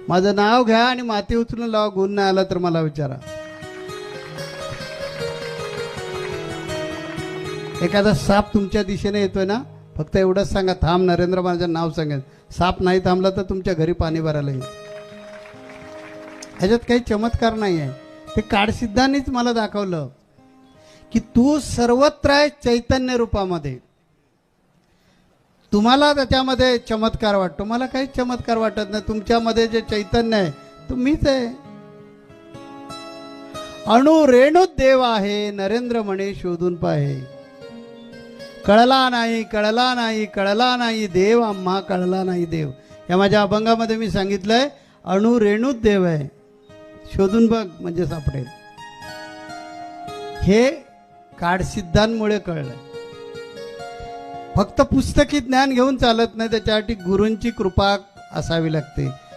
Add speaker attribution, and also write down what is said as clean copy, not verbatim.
Speaker 1: माझं नाव घ्या आणि माती उचलून लावा, गुण नाही आला तर मला विचारा. एखादा साप तुमच्या दिशेने येतोय ना, फक्त एवढंच सांगा, थांब, नरेंद्र माझं नाव सांगेल. साप नाही थांबला तर तुमच्या घरी पाणी भरायला येईल. ह्याच्यात काही चमत्कार नाही आहे. ते काडसिद्धांनीच मला दाखवलं की तू सर्वत्र आहे चैतन्य रूपामध्ये. तुम्हाला त्याच्यामध्ये चमत्कार वाटतो, मला काही चमत्कार वाटत नाही. तुमच्यामध्ये जे चैतन्य आहे तो मीच आहे. अणु रेणूत देव आहे, नरेंद्र म्हणे शोधून पाहे. कळला नाही, कळला नाही, कळला नाही देव, आम्हा कळला नाही देव. या माझ्या अभंगामध्ये मी सांगितलंय अणु रेणूत देव आहे, शोधून बघ म्हणजे सापडेल. हे काडसिद्धांमुळे कळलं. फक्त पुस्तकी ज्ञान घेऊन चालत नाही, त्याच्यासाठी गुरूंची कृपा असावी लागते.